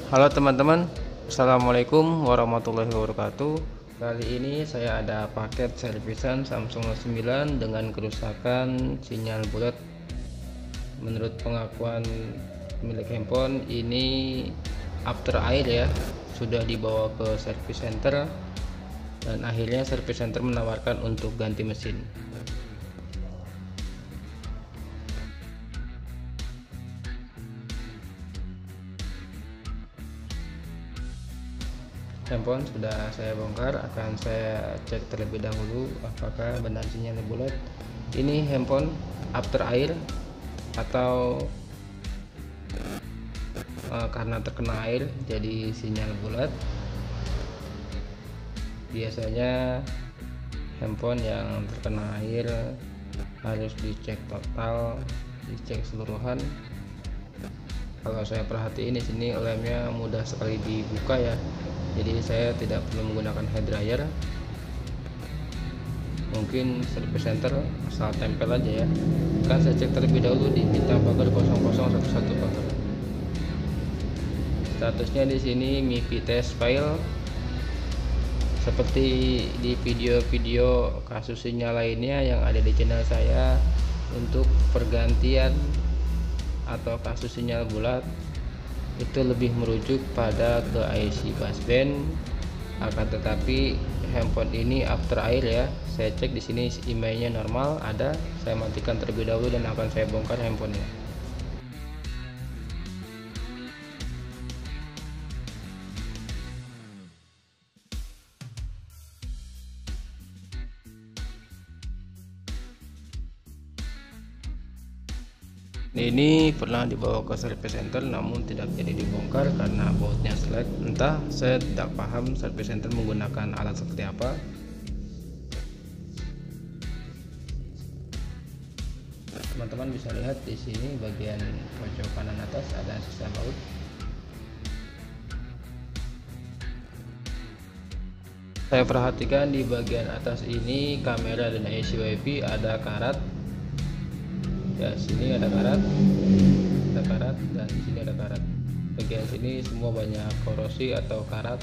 Halo teman-teman, Assalamualaikum warahmatullahi wabarakatuh. Kali ini saya ada paket servisan Samsung Note 9 dengan kerusakan sinyal bulat. Menurut pengakuan pemilik handphone, ini after air ya, sudah dibawa ke service center dan akhirnya service center menawarkan untuk ganti mesin. Handphone sudah saya bongkar, akan saya cek terlebih dahulu apakah benar sinyalnya bulat. Ini handphone after air atau karena terkena air jadi sinyal bulat. Biasanya handphone yang terkena air harus dicek total, dicek seluruhan. Kalau saya perhatiin di sini lemnya mudah sekali dibuka ya, jadi saya tidak perlu menggunakan hair dryer. Mungkin service center asal tempel aja ya. Kan saya cek terlebih dahulu di bintang pagar 0011 pagar. Statusnya di sini MIPI test file. Seperti di video-video kasus sinyal lainnya yang ada di channel saya, untuk pergantian atau kasus sinyal bulat itu lebih merujuk pada ke IC busband. Akan tetapi handphone ini after air ya, saya cek di sini emailnya normal ada. Saya matikan terlebih dahulu dan akan saya bongkar handphonenya. Ini pernah dibawa ke service center namun tidak jadi dibongkar karena bautnya selek. Entah, saya tidak paham service center menggunakan alat seperti apa. Teman-teman bisa lihat di sini bagian pojok kanan atas ada sisa baut. Saya perhatikan di bagian atas ini kamera dan IC WiFi ada karat. Ya, sini ada karat, dan di sini ada karat. Bagian sini semua banyak korosi atau karat.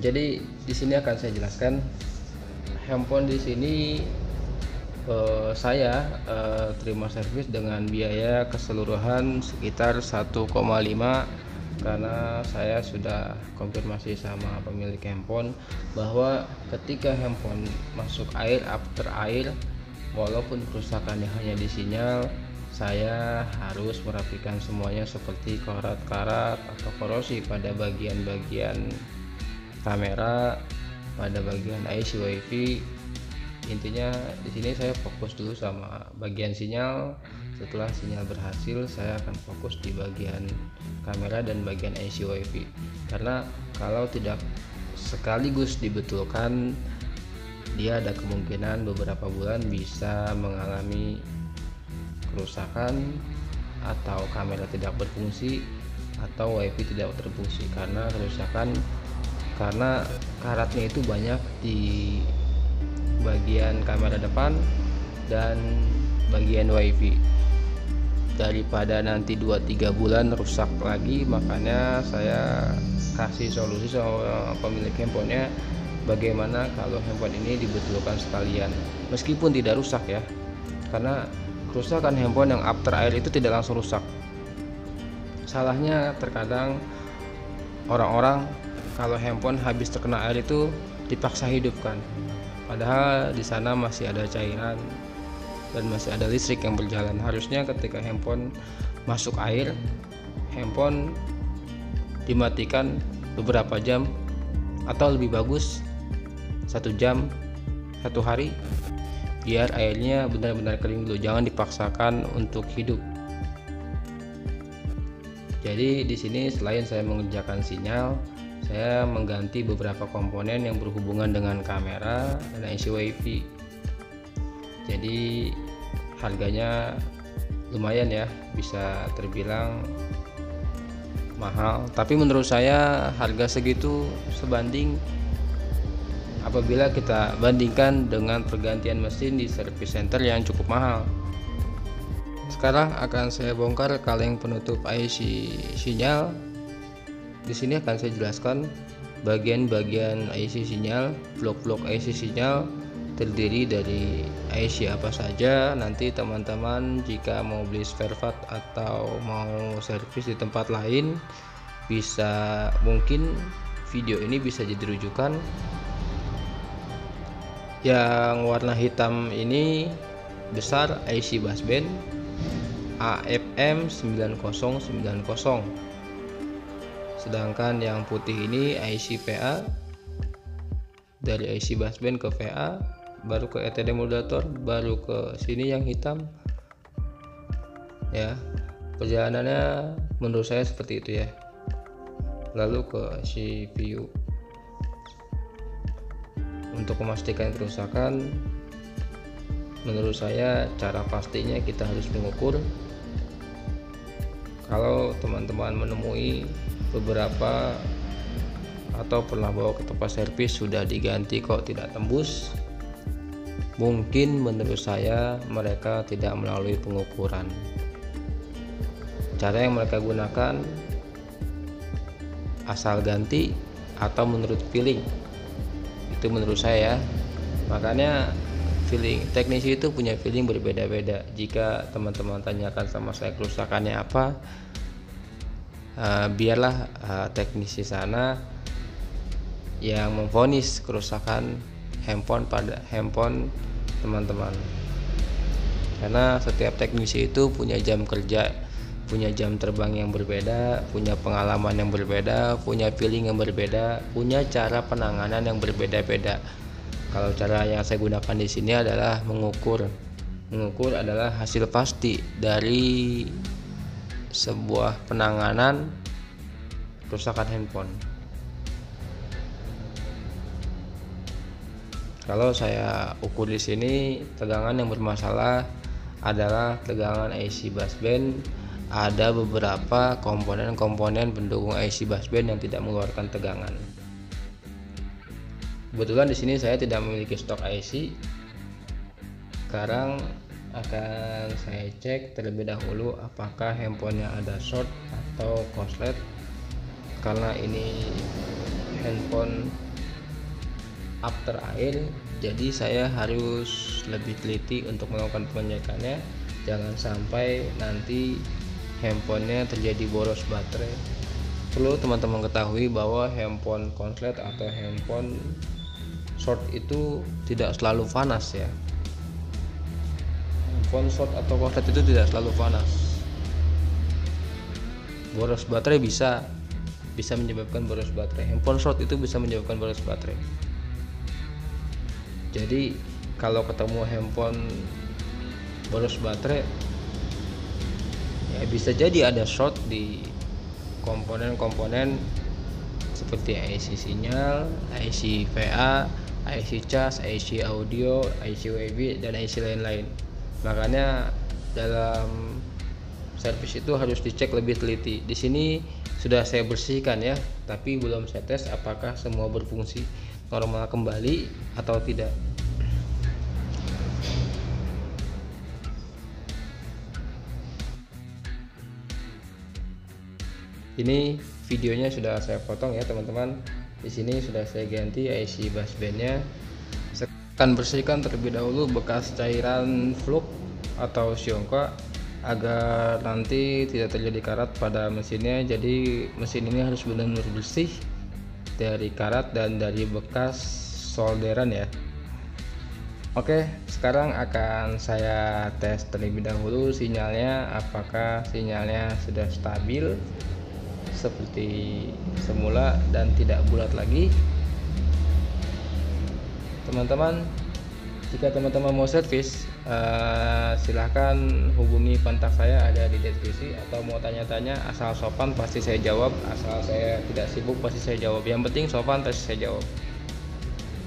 Jadi di sini akan saya jelaskan. Handphone di sini saya terima servis dengan biaya keseluruhan sekitar 1,5, karena saya sudah konfirmasi sama pemilik handphone bahwa ketika handphone masuk air, after air, walaupun kerusakannya hanya di sinyal, saya harus merapikan semuanya seperti karat-karat atau korosi pada bagian-bagian kamera, pada bagian IC WiFi. Intinya di sini saya fokus dulu sama bagian sinyal. Setelah sinyal berhasil, saya akan fokus di bagian kamera dan bagian IC WiFi. Karena kalau tidak sekaligus dibetulkan, dia ada kemungkinan beberapa bulan bisa mengalami kerusakan, atau kamera tidak berfungsi, atau WiFi tidak berfungsi karena kerusakan, karena karatnya itu banyak di bagian kamera depan dan bagian WiFi. Daripada nanti 2-3 bulan rusak lagi, makanya saya kasih solusi sama pemilik handphonenya, bagaimana kalau handphone ini dibetulkan sekalian meskipun tidak rusak ya, karena kerusakan handphone yang after air itu tidak langsung rusak. Salahnya terkadang orang-orang kalau handphone habis terkena air itu dipaksa hidupkan, padahal di sana masih ada cairan dan masih ada listrik yang berjalan. Harusnya ketika handphone masuk air, handphone dimatikan beberapa jam, atau lebih bagus 1 jam, 1 hari, biar airnya benar-benar kering dulu, jangan dipaksakan untuk hidup. Jadi di sini selain saya mengerjakan sinyal, saya mengganti beberapa komponen yang berhubungan dengan kamera dan IC WiFi. Jadi harganya lumayan ya, bisa terbilang mahal, tapi menurut saya harga segitu sebanding apabila kita bandingkan dengan pergantian mesin di service center yang cukup mahal. Sekarang akan saya bongkar kaleng penutup IC sinyal. Di sini akan saya jelaskan bagian-bagian IC sinyal, blok-blok IC sinyal terdiri dari IC apa saja. Nanti teman-teman jika mau beli spare part atau mau servis di tempat lain, bisa mungkin video ini bisa jadi rujukan. Yang warna hitam ini besar IC busband AFM 9090, sedangkan yang putih ini IC PA. Dari IC busband ke VA, baru ke ETD modulator, baru ke sini yang hitam ya. Perjalanannya menurut saya seperti itu ya. Lalu ke CPU. Untuk memastikan kerusakan, menurut saya cara pastinya kita harus mengukur. Kalau teman-teman menemui beberapa atau pernah bawa ke tempat servis sudah diganti kok tidak tembus, mungkin menurut saya mereka tidak melalui pengukuran. Cara yang mereka gunakan asal ganti atau menurut feeling, itu menurut saya. Makanya feeling teknisi itu punya feeling berbeda-beda. Jika teman-teman tanyakan sama saya kerusakannya apa, biarlah teknisi sana yang memvonis kerusakan handphone pada handphone teman-teman. Karena setiap teknisi itu punya jam kerja, punya jam terbang yang berbeda, punya pengalaman yang berbeda, punya feeling yang berbeda, punya cara penanganan yang berbeda-beda. Kalau cara yang saya gunakan di sini adalah mengukur. Mengukur adalah hasil pasti dari sebuah penanganan kerusakan handphone. Kalau saya ukur di sini, tegangan yang bermasalah adalah tegangan IC busband. Ada beberapa komponen-komponen pendukung IC busband yang tidak mengeluarkan tegangan. Kebetulan di sini saya tidak memiliki stok IC. Sekarang akan saya cek terlebih dahulu apakah handphonenya ada short atau korslet. Karena ini handphone after air, jadi saya harus lebih teliti untuk melakukan pengecekannya. Jangan sampai nanti handphonenya terjadi boros baterai. Perlu teman-teman ketahui bahwa handphone konslet atau handphone short itu tidak selalu panas ya. Handphone short atau konslet itu tidak selalu panas. Boros baterai bisa menyebabkan boros baterai. Handphone short itu bisa menyebabkan boros baterai. Jadi kalau ketemu handphone boros baterai, ya bisa jadi ada short di komponen-komponen seperti IC sinyal, IC VA, IC cas, IC audio, IC WB, dan IC lain-lain. Makanya dalam servis itu harus dicek lebih teliti. Di sini sudah saya bersihkan ya, tapi belum saya tes apakah semua berfungsi normal kembali atau tidak. Ini videonya sudah saya potong ya teman-teman. Di sini sudah saya ganti IC busbandnya. Saya akan bersihkan terlebih dahulu bekas cairan fluk atau siongka agar nanti tidak terjadi karat pada mesinnya. Jadi mesin ini harus benar-benar bersih dari karat dan dari bekas solderan ya. Oke, sekarang akan saya tes terlebih dahulu sinyalnya, apakah sinyalnya sudah stabil seperti semula dan tidak bulat lagi. Teman-teman, jika teman-teman mau servis, silahkan hubungi kontak saya ada di deskripsi, atau mau tanya-tanya asal sopan pasti saya jawab, asal saya tidak sibuk pasti saya jawab. Yang penting sopan pasti saya jawab.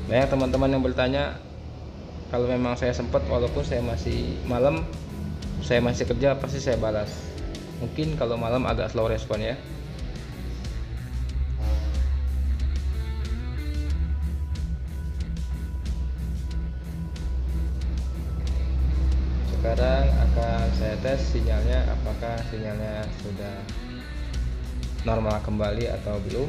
Banyak teman-teman yang bertanya, kalau memang saya sempat walaupun saya masih malam, saya masih kerja, pasti saya balas. Mungkin kalau malam agak slow respon ya. Sekarang akan saya tes sinyalnya, apakah sinyalnya sudah normal kembali atau belum.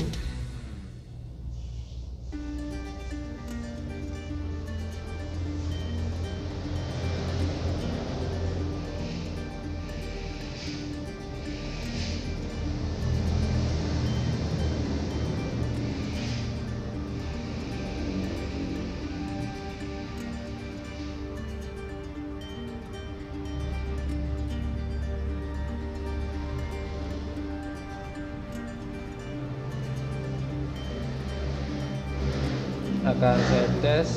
Akan saya tes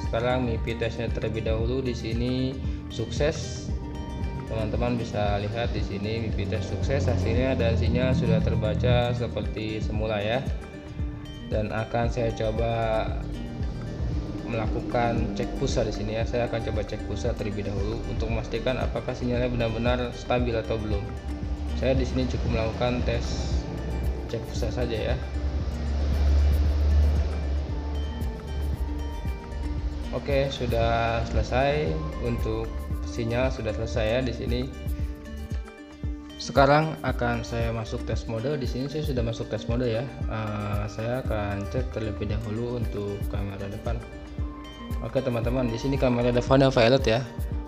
sekarang MIPI tesnya terlebih dahulu. Di sini sukses, teman-teman bisa lihat di sini MIPI tes sukses hasilnya, dan sinyal sudah terbaca seperti semula ya. Dan akan saya coba melakukan cek pulsa di sini ya. Saya akan coba cek pulsa terlebih dahulu untuk memastikan apakah sinyalnya benar-benar stabil atau belum. Saya di sini cukup melakukan tes cek pulsa saja ya. Oke, sudah selesai. Untuk sinyal sudah selesai ya di sini. Sekarang akan saya masuk tes mode. Di sini saya sudah masuk tes mode ya. Saya akan cek terlebih dahulu untuk kamera depan. Oke teman-teman, di sini kamera depannya violet ya.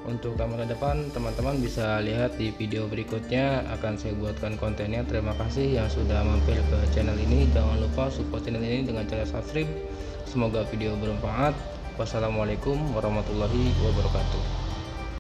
Untuk kamera depan teman-teman bisa lihat di video berikutnya, akan saya buatkan kontennya. Terima kasih yang sudah mampir ke channel ini. Jangan lupa support channel ini dengan cara subscribe. Semoga video bermanfaat. Wassalamualaikum warahmatullahi wabarakatuh.